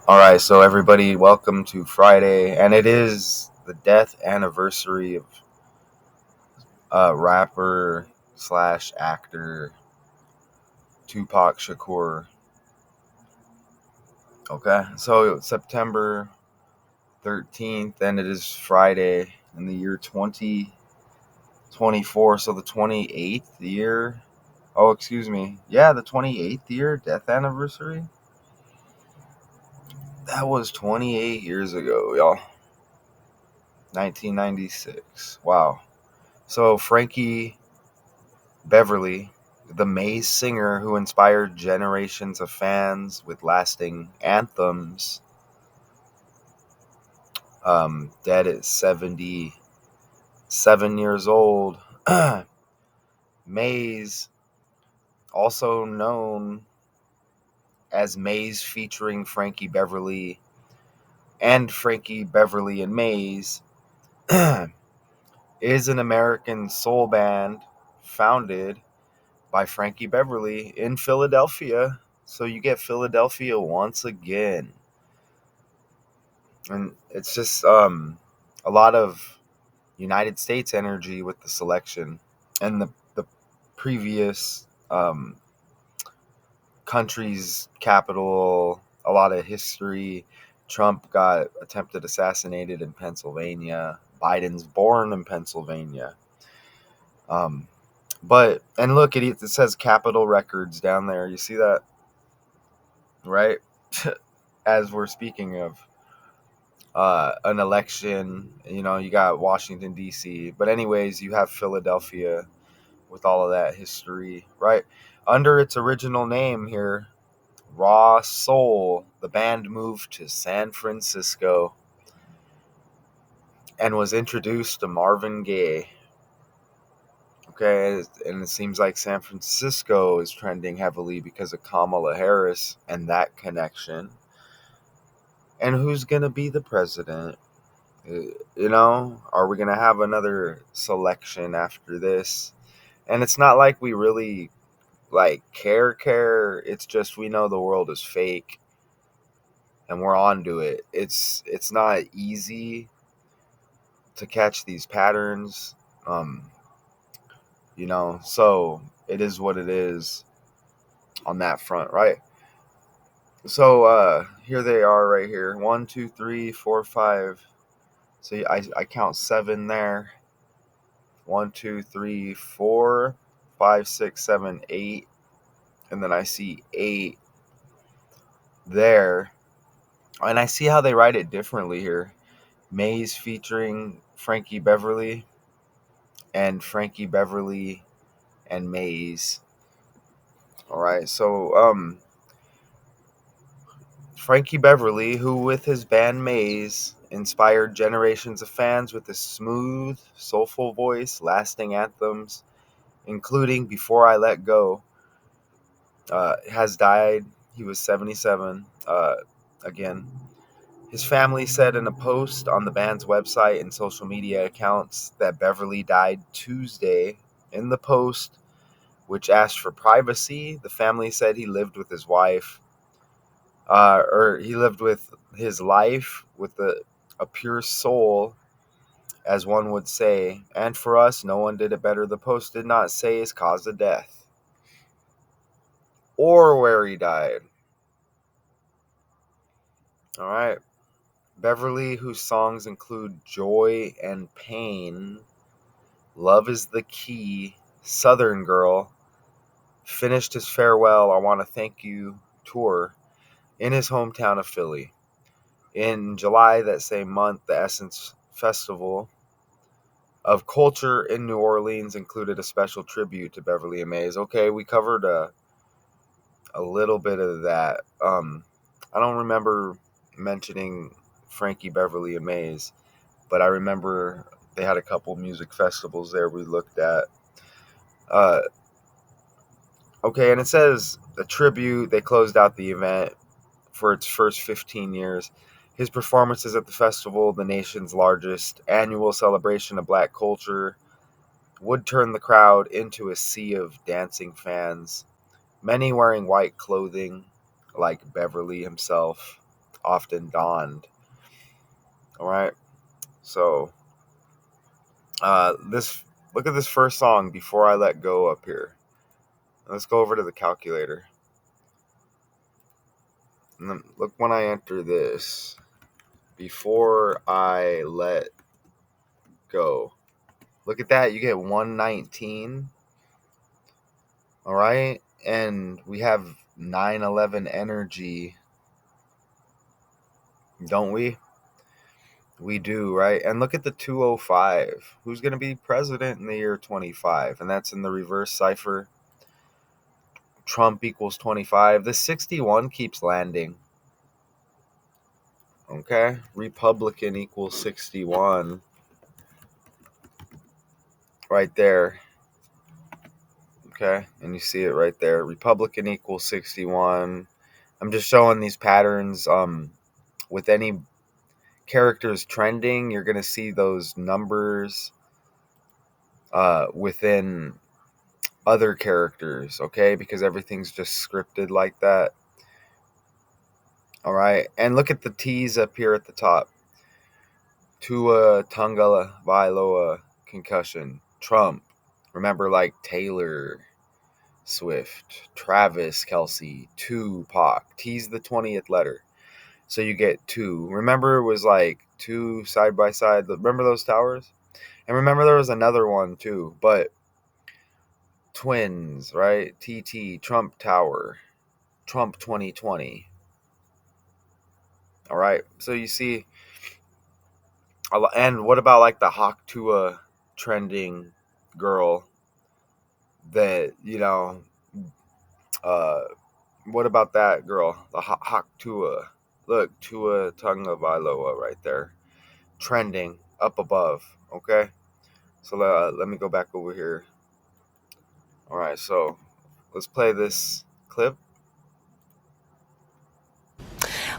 All right, so everybody, welcome to Friday, and it is the death anniversary of rapper slash actor Tupac Shakur. Okay, so September 13th, and it is Friday in the year 2024. So the 28th year. Oh, excuse me. Yeah, the 28th year death anniversary. That was 28 years ago, y'all. 1996. Wow. So Frankie Beverly, the Maze singer who inspired generations of fans with lasting anthems, dead at 77 years old. Maze, also known as Maze featuring Frankie Beverly and Frankie Beverly and Maze, is an American soul band founded by Frankie Beverly in Philadelphia. So you get Philadelphia once again. And it's just a lot of United States energy with the selection and the previous country's capital, a lot of history. Trump got attempted assassinated in Pennsylvania. Biden's born in Pennsylvania. Um, and look, it says Capitol Records down there. You see that, right? As we're speaking of an election. You got Washington, D.C. But, anyways, you have Philadelphia with all of that history, right? Under its original name here, Raw Soul, the band moved to San Francisco and was introduced to Marvin Gaye. Okay, and it seems like San Francisco is trending heavily because of Kamala Harris and that connection. And who's going to be the president? Are we going to have another selection after this? And it's not like we really care. It's just we know the world is fake and we're on to it. It's not easy to catch these patterns. Um, so it is what it is on that front, right? So here they are right here. 1, 2, 3, 4, 5. So I count 7 there. 1, 2, 3, 4, 5, 6, 7, 8, and then I see 8 there. And I see how they write it differently here. Maze featuring Frankie Beverly and Frankie Beverly and Maze. All right, so Frankie Beverly, who with his band Maze inspired generations of fans with his smooth, soulful voice, lasting anthems, including "Before I Let Go," has died. He was 77. Again, his family said in a post on the band's website and social media accounts that Beverly died Tuesday. In the post, which asked for privacy, the family said he lived with his wife, or he lived with his life with a pure soul, as one would say. And for us, no one did it better. The post did not say his cause of death or where he died. All right. Beverly, whose songs include Joy and Pain, Love is the Key, Southern Girl, finished his farewell I Want to Thank You tour in his hometown of Philly. In July that same month, the Essence Festival of Culture in New Orleans included a special tribute to Beverly and Maze. Okay, we covered a little bit of that. I don't remember mentioning Frankie Beverly and Maze, but I remember they had a couple music festivals there we looked at. Uh, okay, and it says a tribute. They closed out the event for its first 15 years. His performances at the festival, the nation's largest annual celebration of black culture, would turn the crowd into a sea of dancing fans, many wearing white clothing, like Beverly himself. often donned. All right. So this look at this first song, Before I Let Go, up here. Let's go over to the calculator. And then look when I enter this. Before I Let Go. Look at that. You get 119. All right. And we have 9/11 energy, don't we? We do, right? And look at the 205. Who's going to be president in the year 25? And that's in the reverse cipher. Trump equals 25. The 61 keeps landing. Okay. Republican equals 61. Right there. Okay. And you see it right there. Republican equals 61. I'm just showing these patterns. With any characters trending, you're going to see those numbers within other characters, okay? Because everything's just scripted like that. All right. And look at the T's up here at the top. Tua Tungala Vailoa concussion. Trump. Remember, like Taylor Swift, Travis Kelce, Tupac. T's the 20th letter. So you get 2. Remember, it was like 2 side by side. Remember those towers? And remember, there was another one too, but twins, right? TT, Trump Tower, Trump 2020. All right. So you see, and what about like the Hawk Tua trending girl that, what about that girl? The Hawk Tua. Look, Tua Tunga Vailoa right there. Trending up above. Okay. So let me go back over here. All right. So let's play this clip.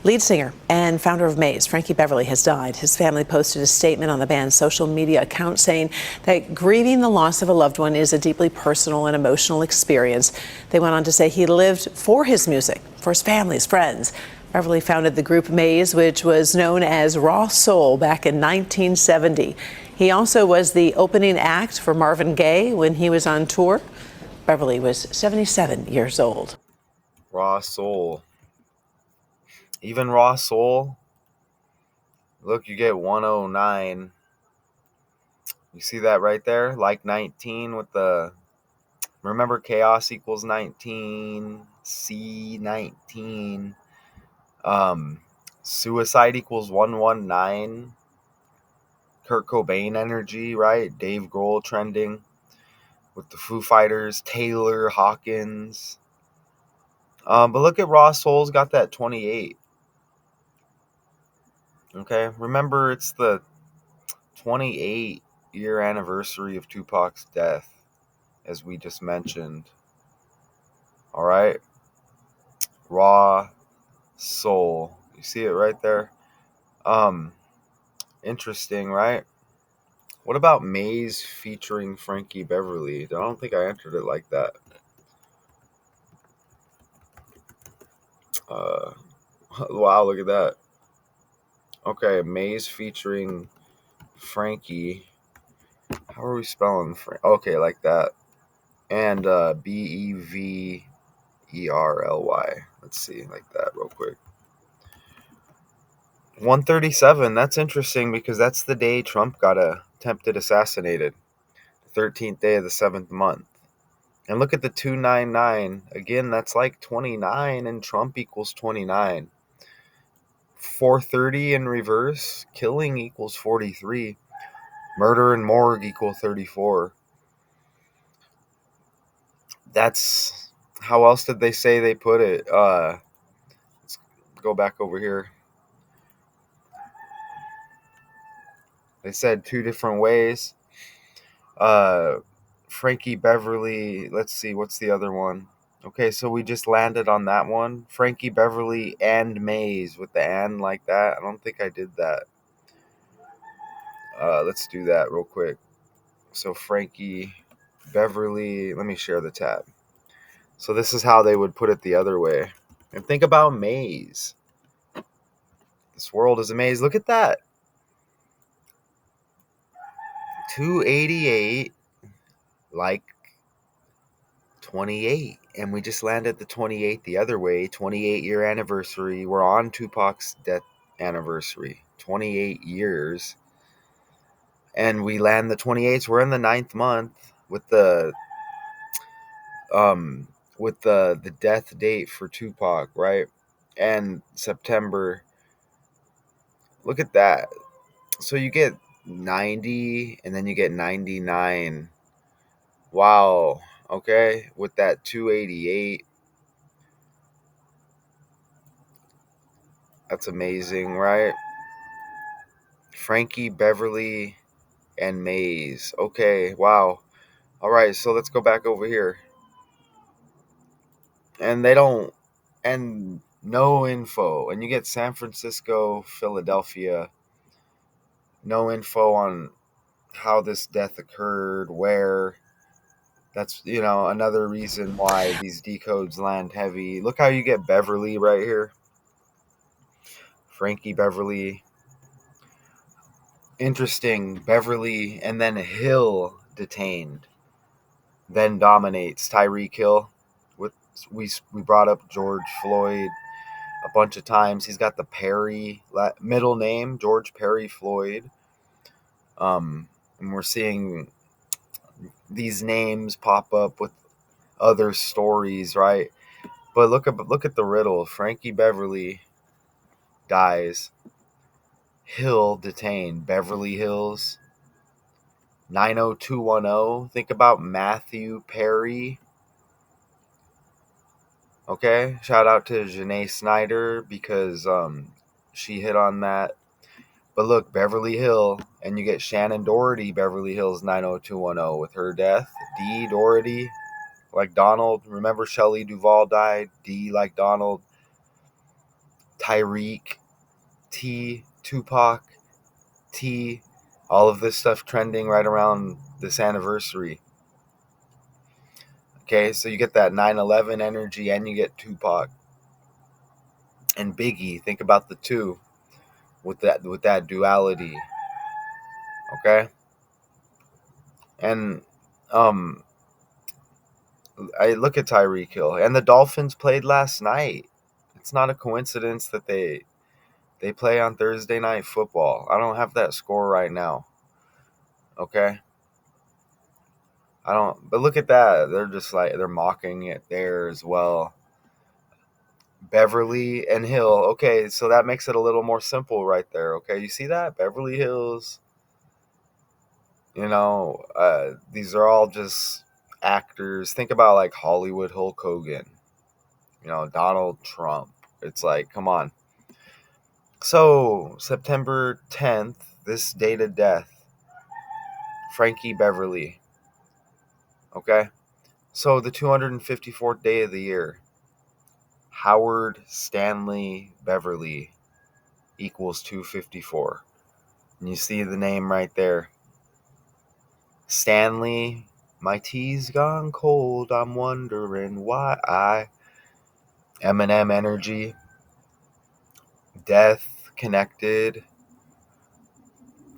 Lead singer and founder of Maze, Frankie Beverly, has died. His family posted a statement on the band's social media account saying that grieving the loss of a loved one is a deeply personal and emotional experience. They went on to say he lived for his music, for his family, his friends. Beverly founded the group Maze, which was known as Raw Soul back in 1970. He also was the opening act for Marvin Gaye when he was on tour. Beverly was 77 years old. Raw Soul. Even Raw Soul, look, you get 109. You see that right there? Like 19 with the, remember chaos equals 19, C 19. Suicide equals 119. Kurt Cobain energy, right? Dave Grohl trending with the Foo Fighters, Taylor Hawkins. But look at Raw Soul's got that 28. Okay, remember it's the 28-year anniversary of Tupac's death, as we just mentioned. All right. Raw Soul. You see it right there? Interesting, right? What about Maze featuring Frankie Beverly? I don't think I entered it like that. Wow, look at that. Okay, Maze featuring Frankie. How are we spelling Frank? Okay, like that. And Beverly. Let's see, like that real quick. 137. That's interesting because that's the day Trump got attempted assassinated. 13th day of the 7th month. And look at the 299. Again, that's like 29 and Trump equals 29. 430 in reverse. Killing equals 43. Murder and morgue equal 34. That's, how else did they say they put it? Let's go back over here. They said 2 different ways. Frankie Beverly, let's see, what's the other one? Okay, so we just landed on that one. Frankie Beverly and Maze with the and like that. I don't think I did that. Let's do that real quick. So Frankie Beverly, let me share the tab. So this is how they would put it the other way. And think about Maze. This world is amazing. Look at that. 288, like 28. And we just landed the 28 the other way. 28-year anniversary. We're on Tupac's death anniversary. 28 years. And we land the 28s. We're in the 9th month with the death date for Tupac, right? And September. Look at that. So you get 90 and then you get 99. Wow. Okay. With that 288. That's amazing, right? Frankie Beverly and Maze. Okay. Wow. All right. So let's go back over here. And they don't, and no info. And you get San Francisco, Philadelphia. No info on how this death occurred, where. That's, another reason why these decodes land heavy. Look how you get Beverly right here. Frankie Beverly. Interesting. Beverly and then Hill detained. Then dominates Tyreek Hill. With we brought up George Floyd a bunch of times. He's got the Perry middle name, George Perry Floyd. And we're seeing these names pop up with other stories, right? But look at the riddle. Frankie Beverly dies. Hill detained. Beverly Hills. 90210. Think about Matthew Perry. Okay. Shout out to Janae Snyder because she hit on that. But look, Beverly Hill, and you get Shannon Doherty, Beverly Hills 90210 with her death. D. Doherty, like Donald. Remember Shelley Duvall died? D like Donald. Tyreek. T. Tupac. T. All of this stuff trending right around this anniversary. Okay, so you get that 9/11 energy and you get Tupac. And Biggie, think about the two with that duality. Okay? And I look at Tyreek Hill, and the Dolphins played last night. It's not a coincidence that they play on Thursday night football. I don't have that score right now. Okay? I don't, but look at that. They're just like, they're mocking it there as well. Beverly and Hill. Okay, so that makes it a little more simple right there. Okay, you see that? Beverly Hills. These are all just actors. Think about like Hollywood Hulk Hogan, Donald Trump. It's like, come on. So, September 10th, this date of death, Frankie Beverly. Okay? So, the 254th day of the year, Howard Stanley Beverly equals 254. And you see the name right there. Stanley, my tea's gone cold. I'm wondering why. Eminem energy. Death connected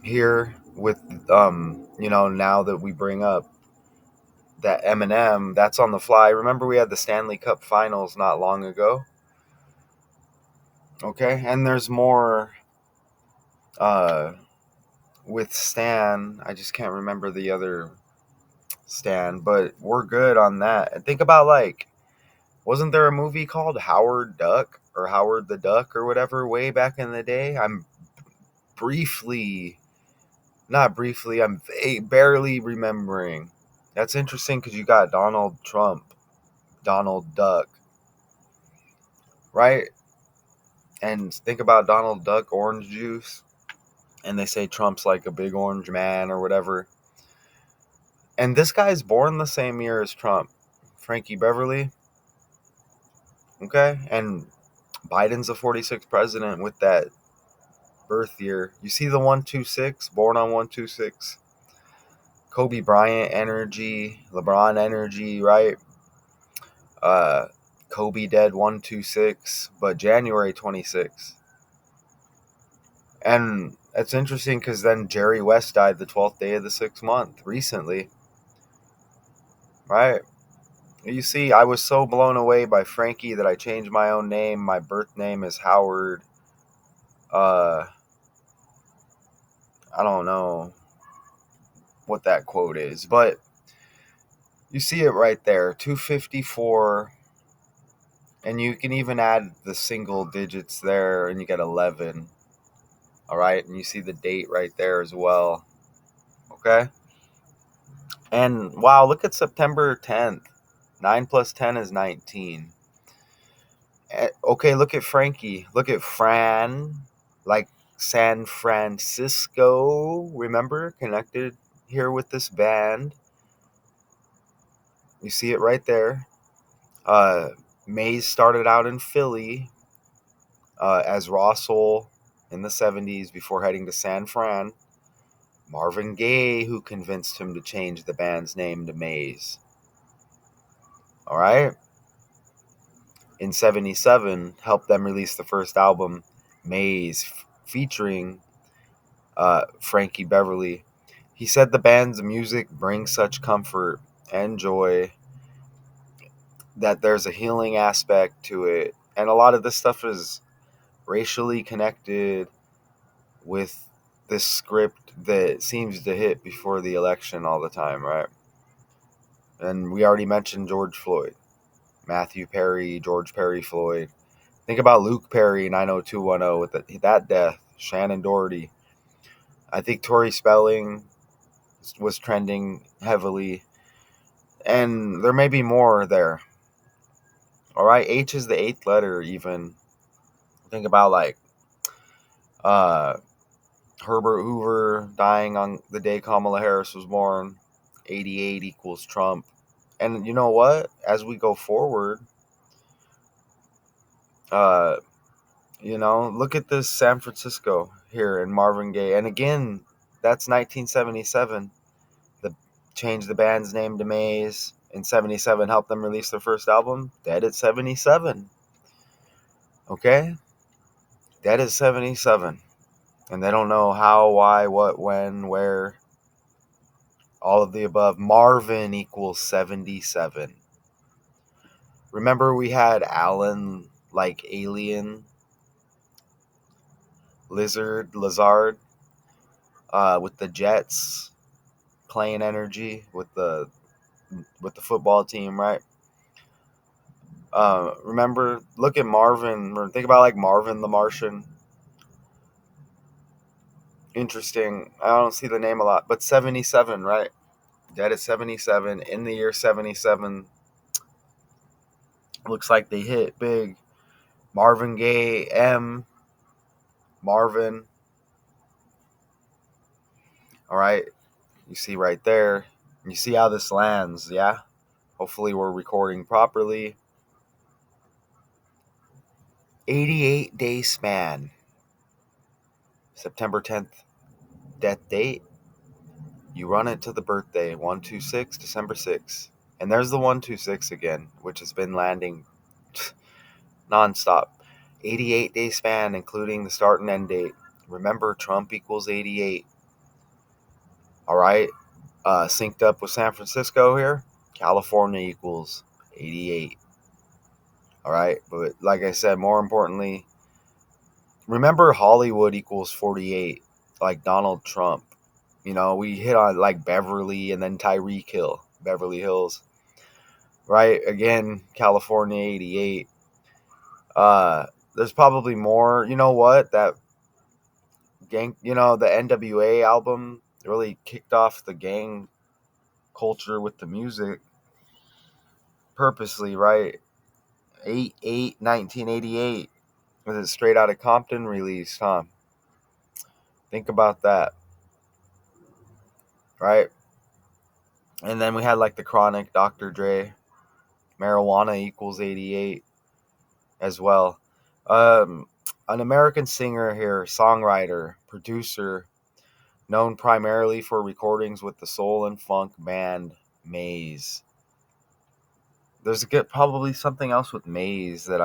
here with, now that we bring up that Eminem, that's on the fly. Remember we had the Stanley Cup finals not long ago? Okay, and there's more with Stan. I just can't remember the other Stan, but we're good on that. And think about, like, wasn't there a movie called Howard Duck or Howard the Duck or whatever way back in the day? I'm barely remembering. That's interesting because you got Donald Trump, Donald Duck, right? And think about Donald Duck orange juice, and they say Trump's like a big orange man or whatever. And this guy's born the same year as Trump, Frankie Beverly. Okay, and Biden's the 46th president with that birth year. You see the 126, born on 126. Kobe Bryant energy, LeBron energy, right? Kobe dead 126, but January 26th. And it's interesting because then Jerry West died the 12th day of the 6th month recently, right? You see, I was so blown away by Frankie that I changed my own name. My birth name is Howard. Uh, I don't know what that quote is, but you see it right there, 254, and you can even add the single digits there, and you get 11. All right, and you see the date right there as well. Okay, and wow, look at September 10th. 9 plus 10 is 19. Okay, look at Frankie. Look at Fran, like San Francisco. Remember, connected here with this band. You see it right there. Uh, Mays started out in Philly as Raw Soul in the 70s before heading to San Fran. Marvin Gaye, who convinced him to change the band's name to Mays. All right. In 77, helped them release the first album, Maze, featuring Frankie Beverly. He said the band's music brings such comfort and joy that there's a healing aspect to it. And a lot of this stuff is racially connected with this script that seems to hit before the election all the time, right? And we already mentioned George Floyd, Matthew Perry, George Perry Floyd. Think about Luke Perry, 90210, with that death, Shannon Doherty. I think Tori Spelling was trending heavily, and there may be more there. All right, H is the eighth letter. Even think about like uh, Herbert Hoover dying on the day Kamala Harris was born. 88 equals Trump. And you know what? As we go forward, uh, look at this San Francisco here in Marvin Gaye. And again, that's 1977. The changed the band's name to Maze. In 77, helped them release their first album. Dead at 77. Okay? Dead at 77. And they don't know how, why, what, when, where. All of the above. Marvin equals 77. Remember we had Alan, like Alien, Lizard, with the Jets playing energy with the football team, right? Remember, look at Marvin, or think about like Marvin the Martian. Interesting. I don't see the name a lot, but 77, right? Dead at 77 in the year 77. Looks like they hit big. Marvin Gaye, Marvin. All right. You see right there. You see how this lands, yeah? Hopefully we're recording properly. 88-day span. September 10th, death date. You run it to the birthday, 126, December 6th. And there's the 126 again, which has been landing nonstop. 88-day span, including the start and end date. Remember, Trump equals 88. All right. Synced up with San Francisco here. California equals 88. All right. But like I said, more importantly, remember Hollywood equals 48, like Donald Trump. We hit on like Beverly and then Tyreek Hill, Beverly Hills. Right? Again, California 88. There's probably more. You know what? That gang, the NWA album really kicked off the gang culture with the music purposely, right? 8 1988 with it Straight Outta Compton released, huh? Think about that, right? And then we had like the Chronic, Dr. Dre, Marijuana equals 88 as well. Um, an American singer here, songwriter, producer, known primarily for recordings with the soul and funk band Maze. There's probably something else with Maze that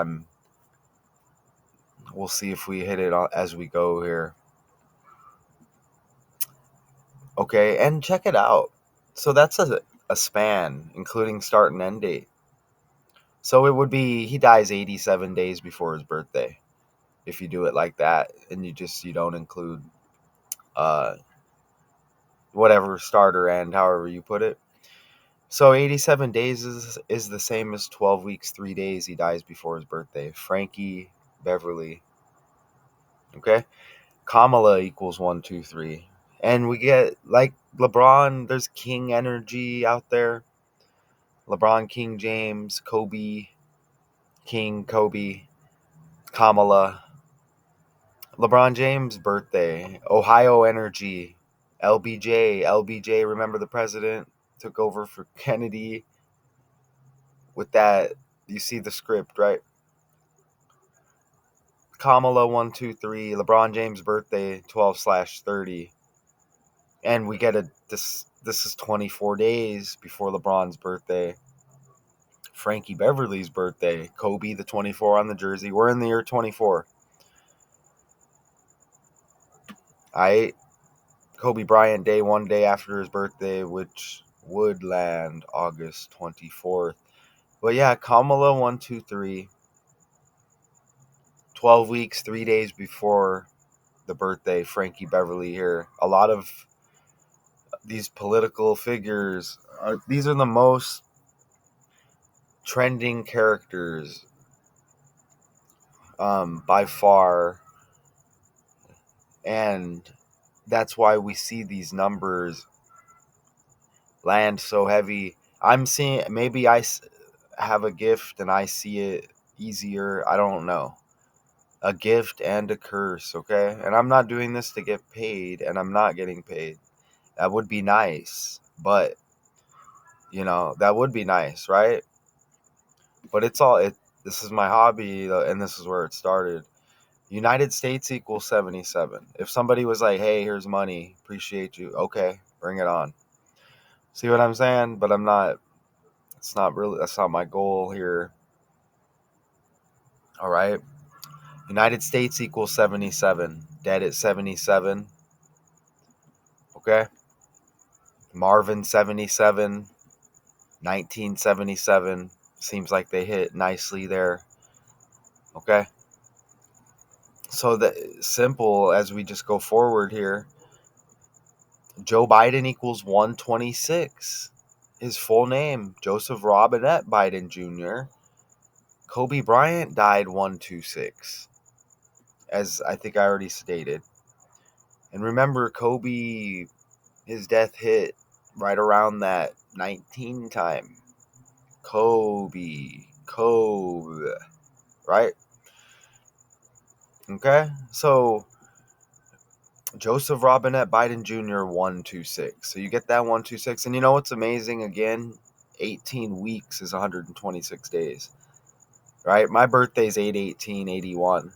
we'll see if we hit it as we go here. Okay, and check it out. So that's a span, including start and end date. So it would be he dies 87 days before his birthday. If you do it like that, and you don't include uh whatever start or end, however you put it. So 87 days is the same as 12 weeks, 3 days he dies before his birthday. Frankie Beverly. Okay? Kamala equals 1, 2, 3. And we get like LeBron, there's King energy out there. LeBron, King James, Kobe, King Kobe, Kamala. LeBron James' birthday, Ohio energy, LBJ, remember the president took over for Kennedy with that. You see the script, right? Kamala 1, 2, 3. LeBron James' birthday 12/30, and we get this is 24 days before LeBron's birthday. Frankie Beverly's birthday, Kobe the 24 on the jersey. We're in the year 24. I Kobe Bryant Day, 1 day after his birthday, which would land August 24th. But yeah, Kamala 1, 2, 3. 12 weeks, 3 days before the birthday, Frankie Beverly here. A lot of these political figures, these are the most trending characters by far. And that's why we see these numbers land so heavy. I'm seeing, maybe have a gift and I see it easier. I don't know. A gift and a curse, okay? And I'm not doing this to get paid, and I'm not getting paid. That would be nice, but that would be nice, right? But this is my hobby, and this is where it started. United States equals 77. If somebody was like, "Hey, here's money, appreciate you," okay, bring it on. See what I'm saying? But I'm not. It's not really. That's not my goal here. All right. United States equals 77. Dead at 77. Okay. Marvin 77. 1977. Seems like they hit nicely there. Okay. So the simple as we just go forward here. Joe Biden equals 126. His full name, Joseph Robinette Biden Jr. Kobe Bryant died 126, as I think I already stated. And remember, Kobe, his death hit right around that 19 time. Kobe, right? Okay, so Joseph Robinette Biden Jr. 126. So you get that 126, and you know what's amazing? Again, 18 weeks is 126 days, right? My birthday's 8/18/81.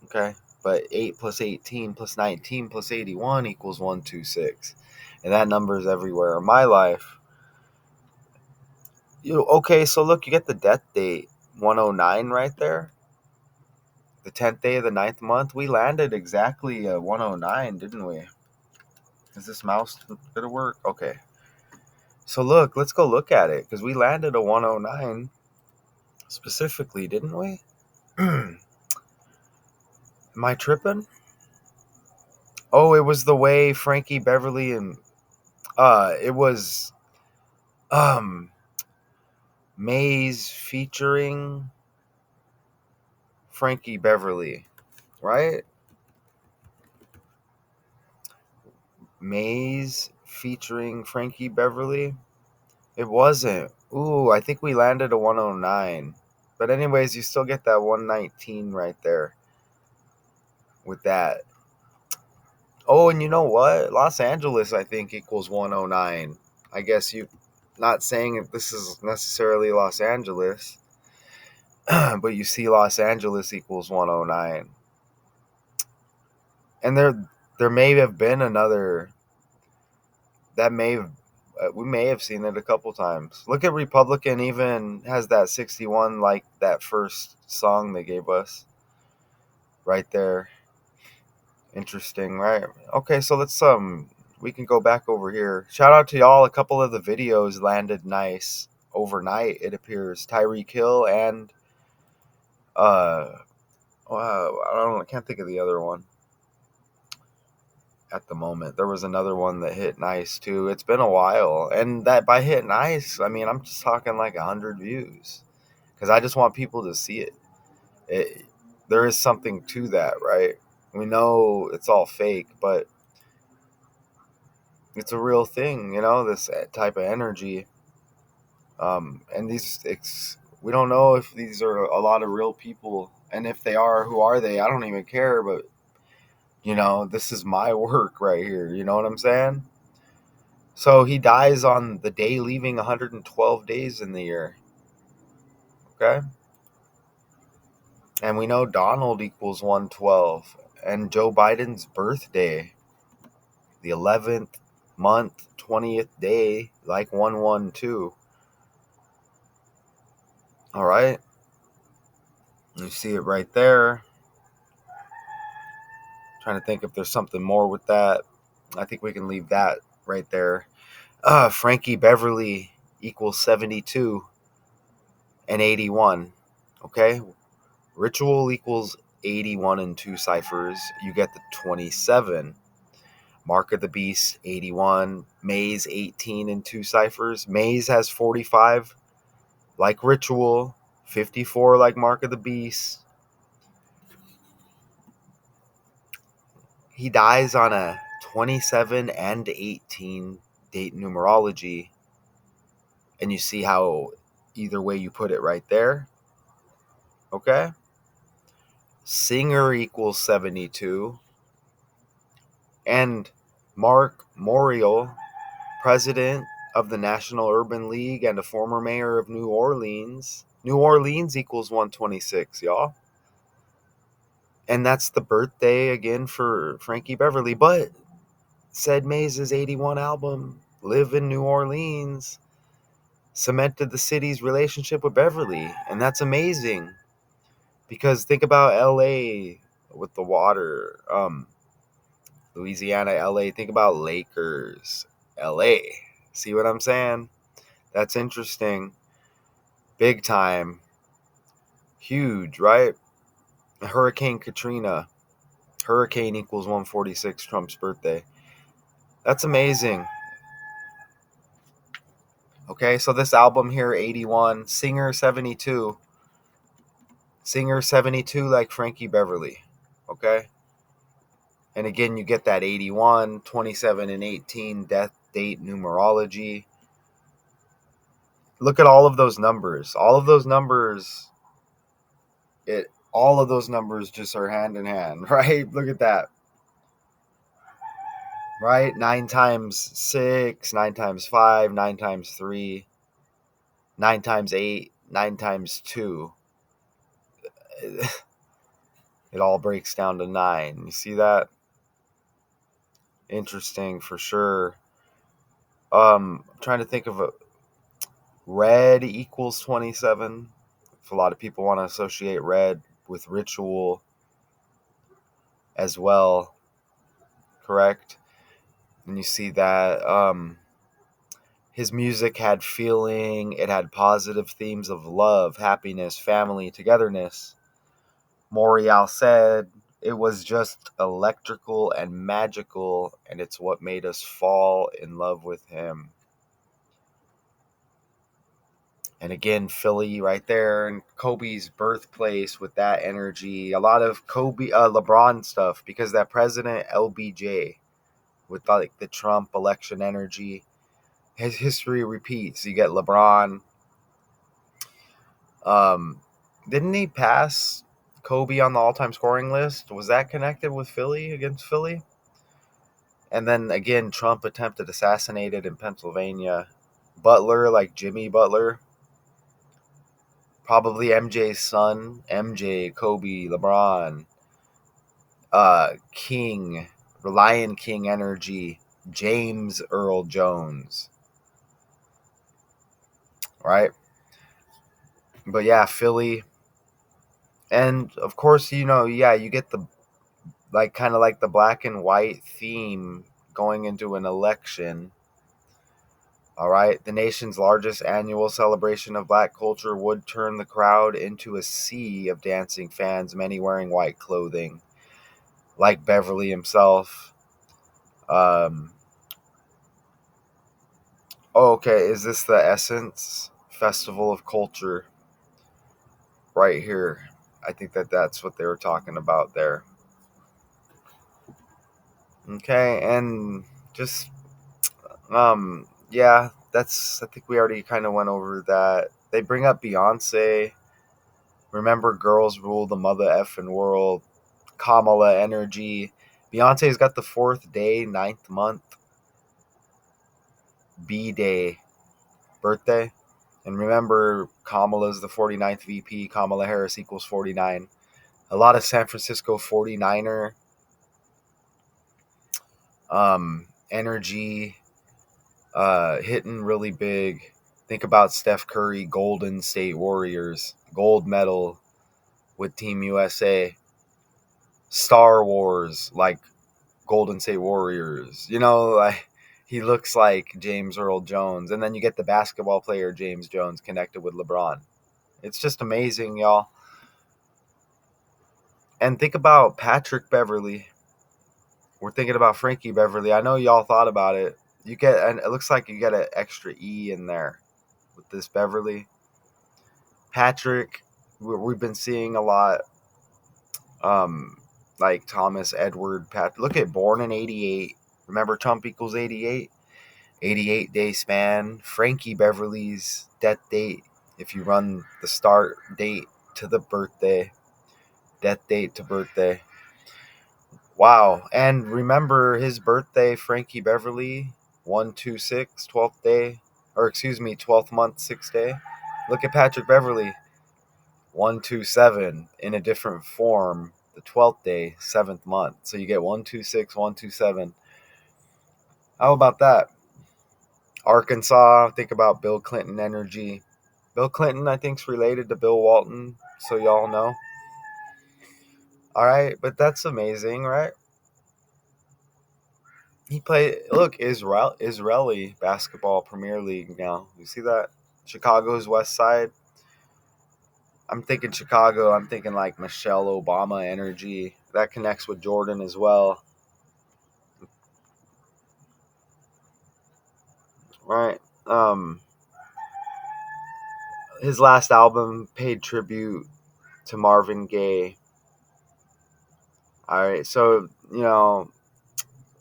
Okay, but 8 plus 18 plus 19 plus 81 equals 126, and that number is everywhere in my life. Okay, so look, you get the death date 109 right there. The 10th day of the 9th month, we landed exactly 109, didn't we? Is this mouse gonna work? Okay. So look, let's go look at it because we landed a 109 specifically, didn't we? Am I tripping? Oh, it was the way Frankie Beverly and it was um Maze featuring Frankie Beverly, right? Maze featuring Frankie Beverly. It wasn't. Ooh, I think we landed a 109. But anyways, you still get that 119 right there with that. Oh, and you know what? Los Angeles, I think, equals 109. I guess you not saying that this is necessarily Los Angeles, but you see Los Angeles equals 109. And there may have been another that may have we may have seen it a couple times. Look at Republican even has that 61 like that first song they gave us right there. Interesting, right? Okay, so let's We can go back over here. Shout out to y'all. A couple of the videos landed nice overnight, it appears. Tyreek Hill and I can't think of the other one at the moment. There was another one that hit nice too. It's been a while, and that by hit nice, I mean I'm just talking like 100 views, because I just want people to see it. it. There is something to that, right? We know it's all fake, but it's a real thing, this type of energy. And we don't know if these are a lot of real people, and if they are, who are they? I don't even care, but this is my work right here. You know what I'm saying? So he dies on the day leaving 112 days in the year. Okay. And we know Donald equals 112. And Joe Biden's birthday, the 11th month, 20th day, like 112. All right. You see it right there. Trying to think if there's something more with that. I think we can leave that right there. Frankie Beverly equals 72 and 81. Okay. Ritual equals 81 in two ciphers. You get the 27. Mark of the Beast, 81. Maze, 18 in two ciphers. Maze has 45, like Ritual. 54, like Mark of the Beast. He dies on a 27 and 18 date numerology. And you see how either way you put it right there. Okay? Singer equals 72. And Mark Morial, president of the National Urban League and a former mayor of New Orleans. New Orleans equals 126, y'all. And that's the birthday again for Frankie Beverly. But said Mays' 81 album, Live in New Orleans, cemented the city's relationship with Beverly. And that's amazing. Because think about LA with the water. Louisiana, LA. Think about Lakers, LA. See what I'm saying? That's interesting. Big time. Huge, right? Hurricane Katrina. Hurricane equals 146, Trump's birthday. That's amazing. Okay, so this album here, 81. Singer, 72. Singer, 72, like Frankie Beverly. Okay? And again, you get that 81, 27, and 18 death date numerology. Look at all of those numbers. All of those numbers just are hand in hand, right? Look at that. Right? 9 times 6, 9 times 5, 9 times 3, 9 times 8, 9 times 2. It all breaks down to 9. You see that? Interesting for sure. I'm trying to think of a red equals 27. If a lot of people want to associate red with ritual as well, correct? And you see that his music had feeling, it had positive themes of love, happiness, family, togetherness. Morial said it was just electrical and magical, and it's what made us fall in love with him. And again, Philly right there, and Kobe's birthplace with that energy. A lot of LeBron stuff, because that president LBJ with like the Trump election energy. His history repeats. You get LeBron. Um, didn't he pass Kobe on the all-time scoring list? Was that connected with Philly, against Philly? And then again, Trump attempted assassinated in Pennsylvania. Butler, like Jimmy Butler, probably MJ's son, MJ, Kobe, LeBron, King, Lion King energy, James Earl Jones, right? But yeah, Philly. And of course, you get the like kind of like the black and white theme going into an election. All right, the nation's largest annual celebration of black culture would turn the crowd into a sea of dancing fans, many wearing white clothing, like Beverly himself. Um, oh, okay, is this the Essence Festival of Culture right here? I think that's what they were talking about there. Okay, and just yeah, that's I think we already kind of went over that. They bring up Beyonce. Remember, girls rule the mother effing world. Kamala energy. Beyonce's got the fourth day, ninth month, B day birthday. And remember, Kamala's the 49th VP. Kamala Harris equals 49. A lot of San Francisco 49er energy hitting really big. Think about Steph Curry, Golden State Warriors, gold medal with Team USA. Star Wars, like Golden State Warriors. Like he looks like James Earl Jones. And then you get the basketball player James Jones connected with LeBron. It's just amazing, y'all. And think about Patrick Beverly. We're thinking about Frankie Beverly. I know y'all thought about it. And it looks like you get an extra E in there with this Beverly. Patrick, we've been seeing a lot. Um, like Thomas Edward Pat. Look at born in '88. Remember Trump equals 88? 88-day span. Frankie Beverly's death date. If you run the start date to the birthday, death date to birthday. Wow. And remember his birthday, Frankie Beverly, 126, 12th day, or excuse me, 12th month, 6th day. Look at Patrick Beverly, 127 in a different form, the 12th day, 7th month. So you get 126, 127. How about that? Arkansas, think about Bill Clinton energy. Bill Clinton, I think, is related to Bill Walton, so y'all know. All right, but that's amazing, right? He played. Look, Israeli basketball Premier League now. You see that? Chicago's West Side. I'm thinking Chicago. I'm thinking like Michelle Obama energy. That connects with Jordan as well, right? His last album paid tribute to Marvin Gaye. All right, so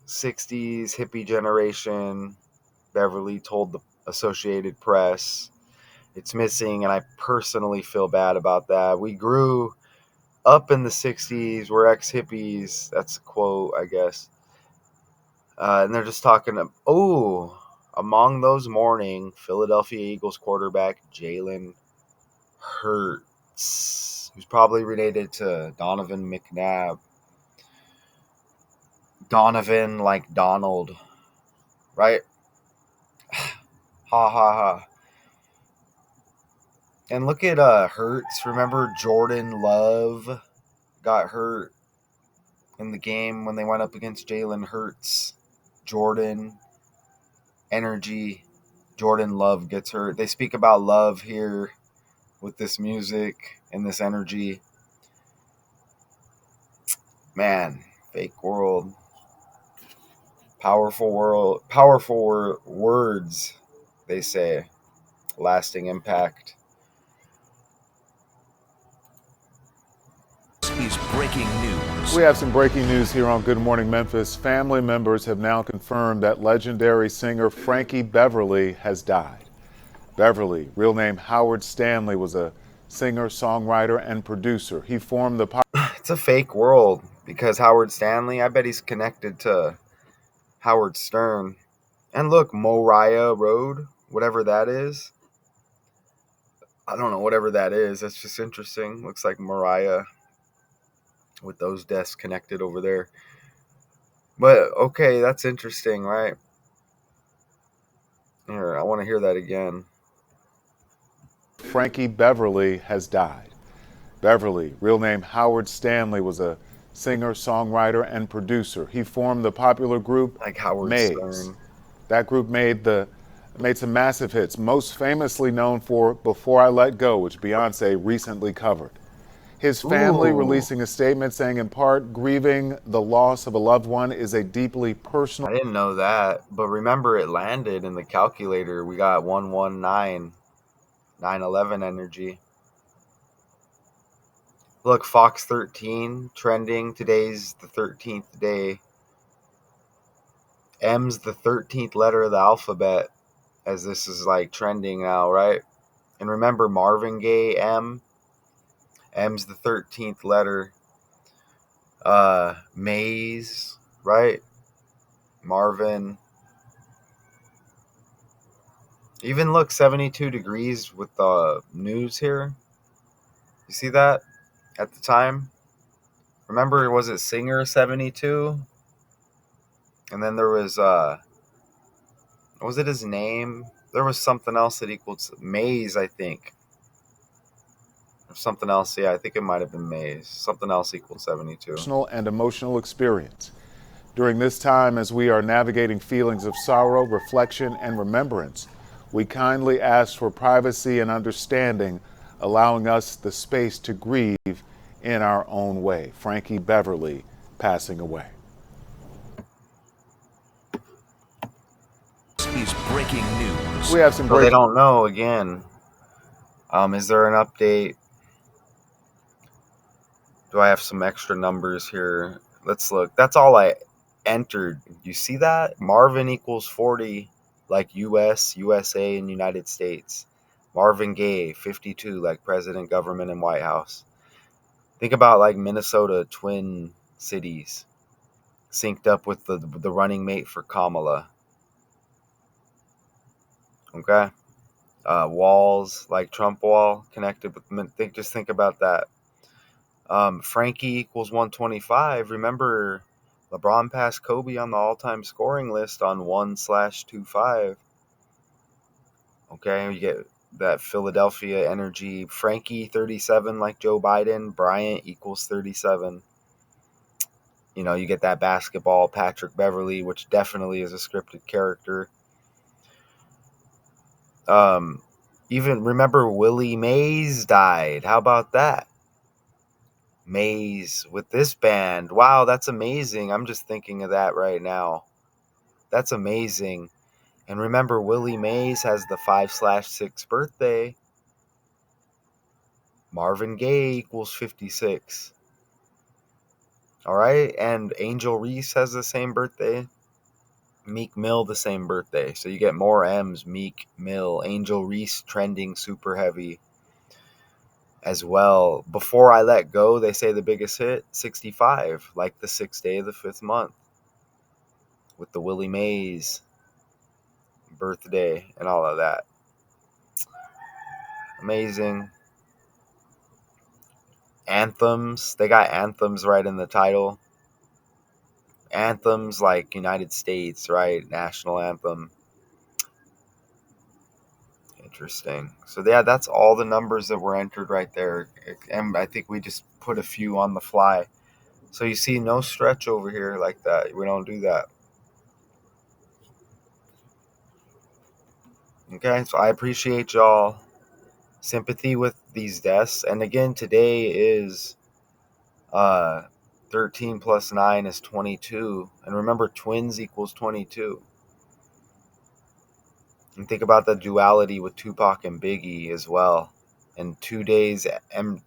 60s hippie generation. Beverly told the Associated Press. It's missing, and I personally feel bad about that. We grew up in the 60s. We're ex-hippies. That's a quote, I guess. And they're just talking, among those mourning, Philadelphia Eagles quarterback Jalen Hurts, who's probably related to Donovan McNabb. Donovan like Donald, right? Ha ha ha. And look at Hurts. Remember Jordan Love got hurt in the game when they went up against Jalen Hurts. Jordan energy. Jordan Love gets hurt. They speak about love here with this music and this energy. Man, fake world. Powerful words, they say. Lasting impact. Is breaking news. We have some breaking news here on Good Morning Memphis. Family members have now confirmed that legendary singer Frankie Beverly has died. Beverly, real name Howard Stanley, was a singer, songwriter, and producer. He formed the It's a fake world because Howard Stanley, I bet he's connected to Howard Stern. And look, Moriah Road, whatever that is. I don't know, whatever that is. That's just interesting. Looks like Moriah with those desks connected over there. But okay, that's interesting, right? Here, I want to hear that again. Frankie Beverly has died. Beverly, real name Howard Stanley, was a singer, songwriter, and producer. He formed the popular group Like Howard Maze. Stern. That group made some massive hits, most famously known for Before I Let Go, which Beyonce recently covered. His family Ooh, releasing a statement saying, in part, grieving the loss of a loved one is a deeply personal. I didn't know that. But remember, it landed in the calculator. We got 119, 911 energy. Look, Fox 13 trending. Today's the 13th day. M's the 13th letter of the alphabet, as this is like trending now, right? And remember Marvin Gaye, M's the 13th letter. Maze, right? Marvin. Even look, 72 degrees with the news here. You see that at the time? Remember, was it Singer 72? And then there was it his name? There was something else that equaled Maze, I think. Or something else, yeah, I think it might have been Maze. Something else equaled 72. And emotional experience. During this time, as we are navigating feelings of sorrow, reflection, and remembrance, we kindly ask for privacy and understanding, allowing us the space to grieve in our own way. Frankie Beverly passing away. Is breaking news. We have some So they breaking. don't know again. Is there an update? Do I have some extra numbers here? Let's look. That's all I entered. You see that? Marvin equals 40, like US, USA, and United States. Marvin Gaye, 52, like President, Government, and White House. Think about like Minnesota, Twin Cities, synced up with the running mate for Kamala. Okay? Walls, like Trump wall, connected with, think about that. Frankie equals 125. Remember, LeBron passed Kobe on the all-time scoring list on 1/25. Okay, you get that Philadelphia energy. Frankie 37, like Joe Biden. Bryant equals 37. You know, you get that basketball. Patrick Beverly, which definitely is a scripted character. Um, Even remember Willie Mays died. How about that? Maze with this band. Wow, that's amazing. I'm just thinking of that right now. That's amazing. And remember, Willie Mays has the 5/6 birthday. Marvin Gaye equals 56. All right. And Angel Reese has the same birthday. Meek Mill, the same birthday. So you get more M's. Meek Mill. Angel Reese trending super heavy as well. Before I Let Go, they say the biggest hit, 65, like the 6th day of the 5th month, with the Willie Mays birthday and all of that. Amazing. Anthems. They got anthems right in the title. Anthems like United States, right? National anthem. Interesting. So yeah, that's all the numbers that were entered right there. And I think we just put a few on the fly. So you see no stretch over here like that. We don't do that. Okay, so I appreciate y'all sympathy with these deaths. And again, today is 13 plus 9 is 22. And remember, twins equals 22. And think about the duality with Tupac and Biggie as well. And 2 days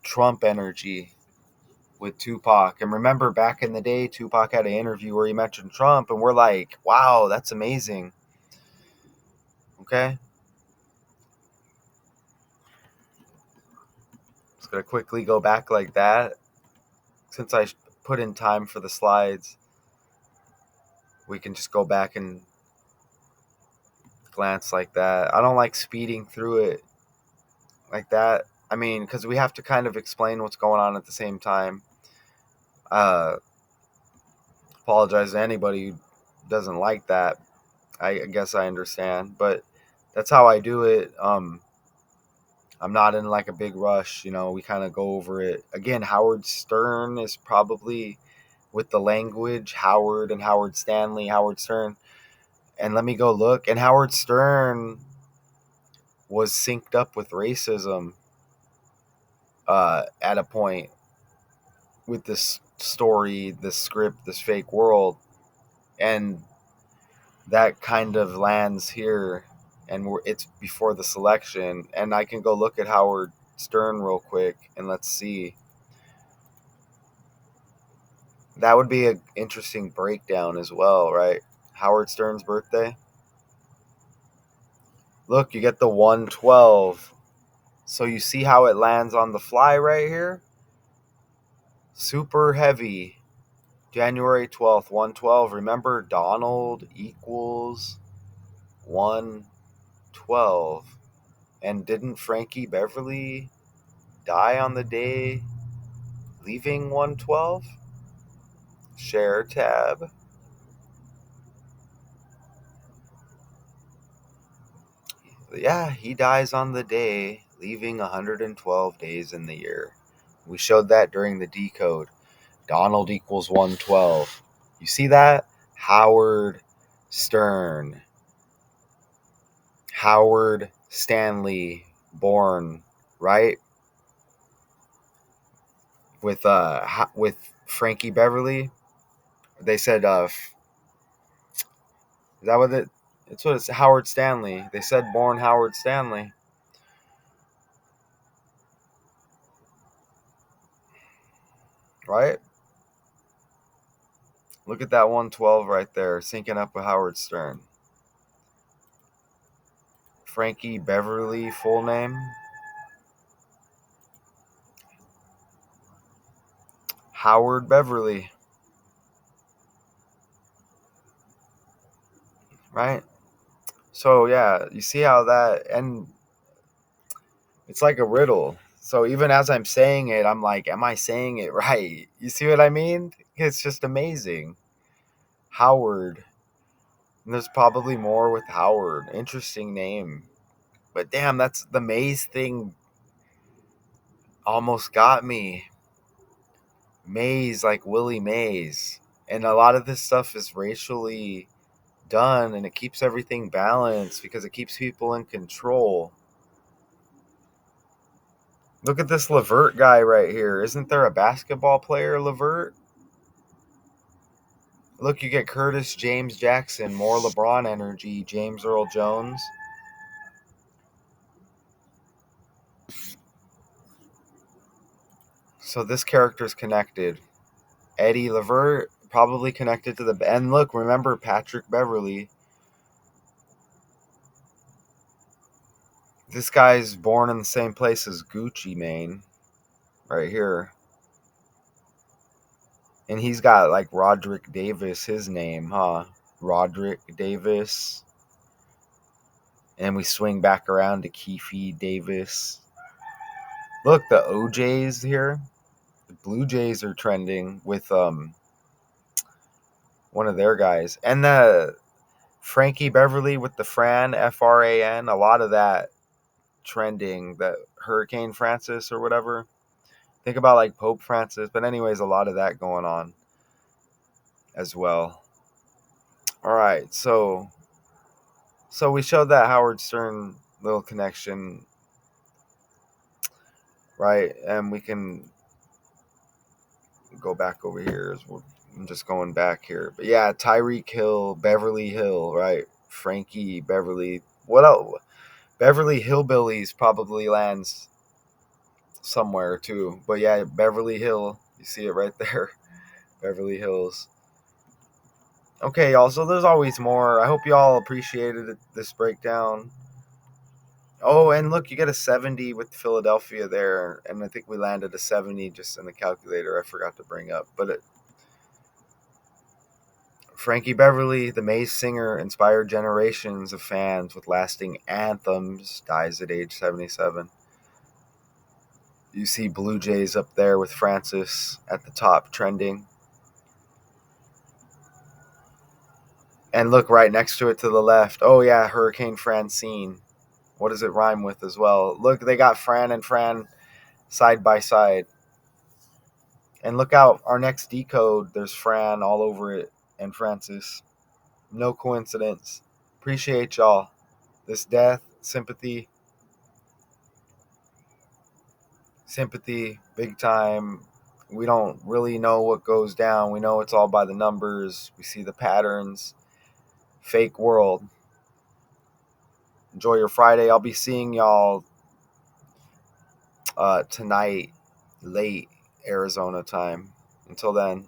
Trump energy with Tupac. And remember, back in the day, Tupac had an interview where he mentioned Trump, and we're like, wow, that's amazing. Okay? Just going to quickly go back like that. Since I put in time for the slides, we can just go back and glance like that. I don't like speeding through it like that. I mean, because we have to kind of explain what's going on at the same time. Apologize to anybody who doesn't like that. I guess I understand, but that's how I do it. I'm not in like a big rush, we kind of go over it. Again, Howard Stern is probably with the language, Howard and Howard Stanley, Howard Stern. And let me go look. And Howard Stern was synced up with racism at a point with this story, this script, this fake world. And that kind of lands here. And it's before the selection. And I can go look at Howard Stern real quick and let's see. That would be an interesting breakdown as well, right? Howard Stern's birthday. Look, you get the 112. So you see how it lands on the fly right here? Super heavy. January 12th, 112. Remember, Donald equals 112. And didn't Frankie Beverly die on the day leaving 112? Share tab. Yeah, he dies on the day leaving 112 days in the year. We showed that during the decode. Donald equals 112. You see that? Howard Stern. Howard Stanley born, right? With Frankie Beverly. They said is that what it's what it's Howard Stanley. They said born Howard Stanley. Right? Look at that 112 right there, syncing up with Howard Stern. Frankie Beverly, full name. Howard Beverly. Right? So, yeah, you see how that, and it's like a riddle. So, even as I'm saying it, I'm like, am I saying it right? You see what I mean? It's just amazing. Howard. And there's probably more with Howard. Interesting name. But damn, that's the Maze thing almost got me. Maze, like Willie Mays. And a lot of this stuff is racially done, and it keeps everything balanced because it keeps people in control. Look at this Levert guy right here. Isn't there a basketball player, Levert? Look, you get Curtis James Jackson, more LeBron energy, James Earl Jones. So this character's connected. Eddie Levert, probably connected to the... And look, remember Patrick Beverly. This guy's born in the same place as Gucci Mane. Right here. And he's got like Roderick Davis, his name, huh? Roderick Davis. And we swing back around to Keefe Davis. Look, the OJs here. The Blue Jays are trending with one of their guys. And the Frankie Beverly with the Fran, F-R-A-N. A lot of that trending, that Hurricane Francis or whatever. Think about like Pope Francis. But anyways, a lot of that going on as well. All right, so we showed that Howard Stern little connection, right? And we can go back over here. I'm just going back here. But yeah, Tyreek Hill, Beverly Hill, right? Frankie Beverly. What else? Beverly Hillbillies probably lands somewhere too. But yeah, Beverly Hill. You see it right there. Beverly Hills. Okay, y'all. So there's always more. I hope y'all appreciated this breakdown. Oh, and look, you get a 70 with Philadelphia there, and I think we landed a 70 just in the calculator. I forgot to bring up, but Frankie Beverly, the Maze singer, inspired generations of fans with lasting anthems. Dies at age 77. You see Blue Jays up there with Francis at the top, trending. And look right next to it to the left. Oh yeah, Hurricane Francine. What does it rhyme with as well? Look, they got Fran and Fran side by side. And look out, our next decode, there's Fran all over it and Francis. No coincidence. Appreciate y'all. This death, sympathy, big time. We don't really know what goes down. We know it's all by the numbers. We see the patterns. Fake world. Enjoy your Friday. I'll be seeing y'all tonight, late Arizona time. Until then.